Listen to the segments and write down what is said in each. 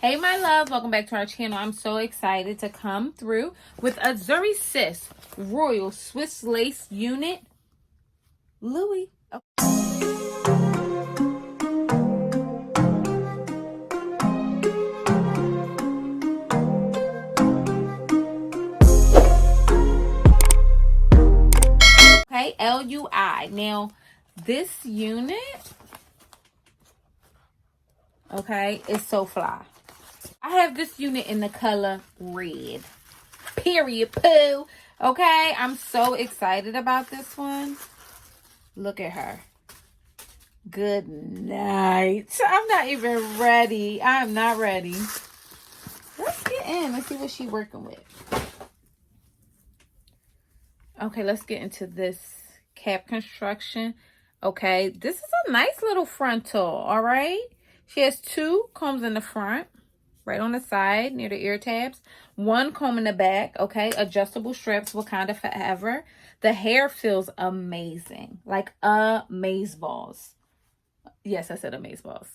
Hey my love, welcome back to our channel. I'm so excited to come through with a Zury Sis Royal Swiss Lace Unit LUI. Okay, LUI. Now, this unit, okay, is so fly. I have this unit in the color red. Period, poo. Okay, I'm so excited about this one. Look at her. Good night. I'm not even ready. I'm not ready. Let's get in. Let's see what she's working with. Okay, let's get into this cap construction. Okay, this is a nice little frontal, all right? She has 2 combs in the front, right on the side near the ear tabs. 1 comb in the back, okay? Adjustable straps, Wakanda forever. The hair feels amazing, like amazeballs. Yes, I said amazeballs.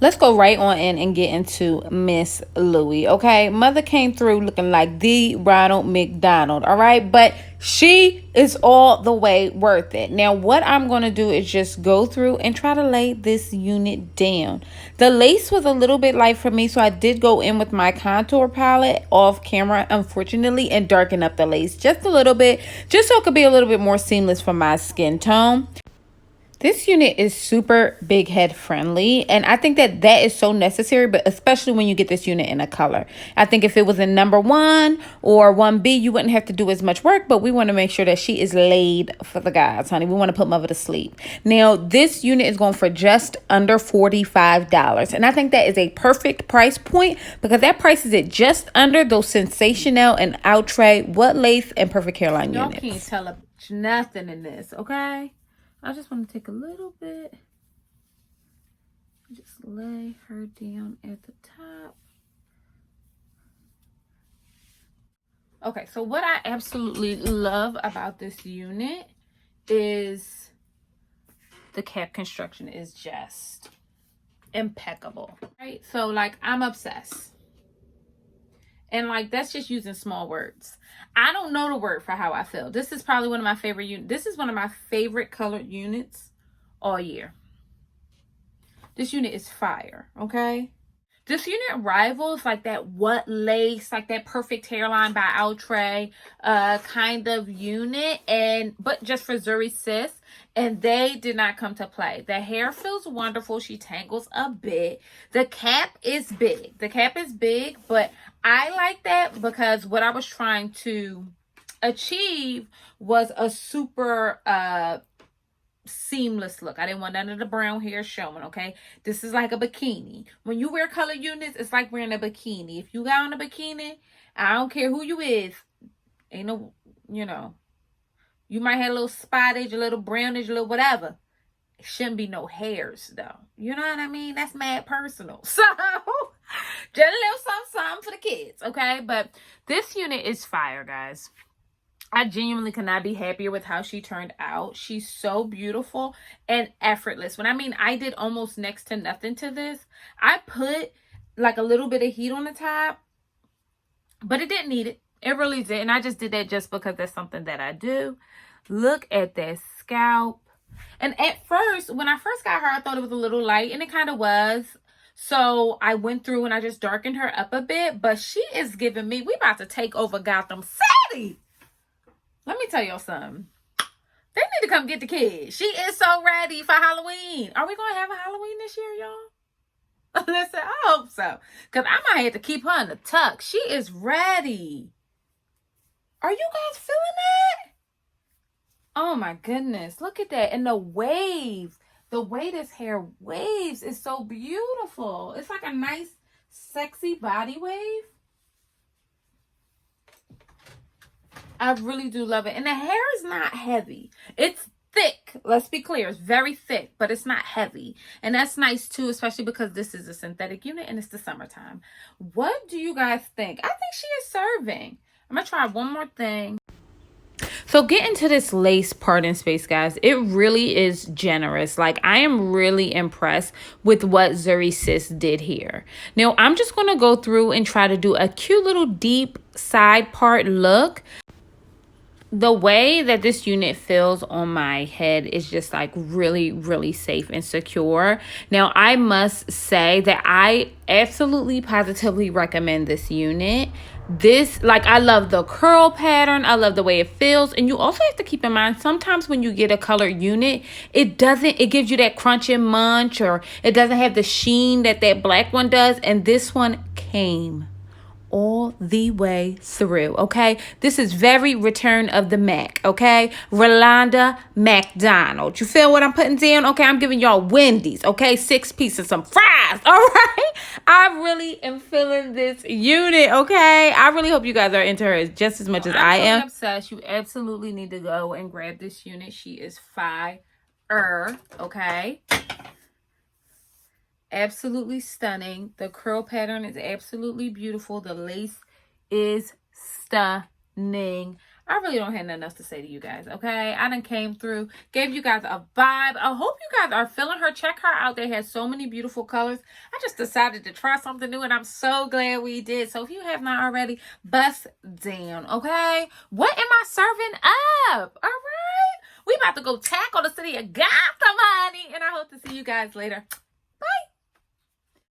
Let's go right on in and get into Miss Louie, okay? Mother came through looking like the Ronald McDonald, all right? But she is all the way worth it. Now, what I'm going to do is just go through and try to lay this unit down. The lace was a little bit light for me, so I did go in with my contour palette off camera, unfortunately, and darken up the lace just a little bit, just so it could be a little bit more seamless for my skin tone. This unit is super big head friendly, and I think that that is so necessary, but especially when you get this unit in a color. I think if it was in number 1 or 1B, you wouldn't have to do as much work, but we want to make sure that she is laid for the guys, honey. We want to put mother to sleep. Now, this unit is going for just under $45, and I think that is a perfect price point because that prices it just under those Sensational and Outre What Lace and Perfect Hairline units. Y'all can't tell nothing in this, okay? I just want to take a little bit, just lay her down at the top. Okay, so what I absolutely love about this unit is the cap construction is just impeccable, right? So, like, I'm obsessed. And, like, that's just using small words. I don't know the word for how I feel. This is probably one of my favorite units. This is one of my favorite colored units all year. This unit is fire, okay? This unit rivals like that What Lace, like that Perfect Hairline by Outre kind of unit, but just for Zury Sis. And they did not come to play. The hair feels wonderful. She tangles a bit. The cap is big. The cap is big, but I like that because what I was trying to achieve was a super seamless look. I didn't want none of the brown hair showing, okay? This is like a bikini. When you wear color units, it's like wearing a bikini. If you got on a bikini, I don't care who you is, ain't no, you know, you might have a little spottage, a little brownish, a little whatever. It shouldn't be no hairs, though. You know what I mean? That's mad personal. So, just a little something for the kids, okay? But this unit is fire, guys. I genuinely could not be happier with how she turned out. She's so beautiful and effortless. When I mean I did almost next to nothing to this, I put like a little bit of heat on the top, but it didn't need it. It really did. And I just did that just because that's something that I do. Look at that scalp. And at first, when I first got her, I thought it was a little light, and it kind of was. So I went through and I just darkened her up a bit, but she is giving me, we about to take over Gotham City. Let me tell y'all something. They need to come get the kids. She is so ready for Halloween. Are we going to have a Halloween this year, y'all? Listen, I hope so. Because I might have to keep her in the tuck. She is ready. Are you guys feeling that? Oh, my goodness. Look at that. And the wave. The way this hair waves is so beautiful. It's like a nice, sexy body wave. I really do love it. And the hair is not heavy. It's thick. Let's be clear. It's very thick, but it's not heavy. And that's nice too, especially because this is a synthetic unit and it's the summertime. What do you guys think? I think she is serving. I'm going to try one more thing. So get into this lace parting space, guys. It really is generous. Like, I am really impressed with what Zury Sis did here. Now, I'm just going to go through and try to do a cute little deep side part look. The way that this unit feels on my head is just like really, really safe and secure. Now, I must say that I absolutely positively recommend this unit. This, like, I love the curl pattern. I love the way it feels. And you also have to keep in mind, sometimes when you get a colored unit, it gives you that crunch and munch, or it doesn't have the sheen that black one does. And this one came all the way through, okay? This is very Return of the Mack, okay? Rolanda McDonald. You feel what I'm putting down? Okay, I'm giving y'all Wendy's, okay? 6 pieces, some fries, all right? I really am feeling this unit, okay? I really hope you guys are into her just as much as I am. I'm obsessed. You absolutely need to go and grab this unit. She is fire, okay? Absolutely stunning. The curl pattern is absolutely beautiful. The lace is stunning. I really don't have nothing else to say to you guys, okay? I done came through, gave you guys a vibe. I hope you guys are feeling her. Check her out. They have so many beautiful colors. I just decided to try something new, and I'm so glad we did. So if you have not already, bust down, okay? What am I serving up? All right? We about to go tackle the city of Gotham, honey. And I hope to see you guys later.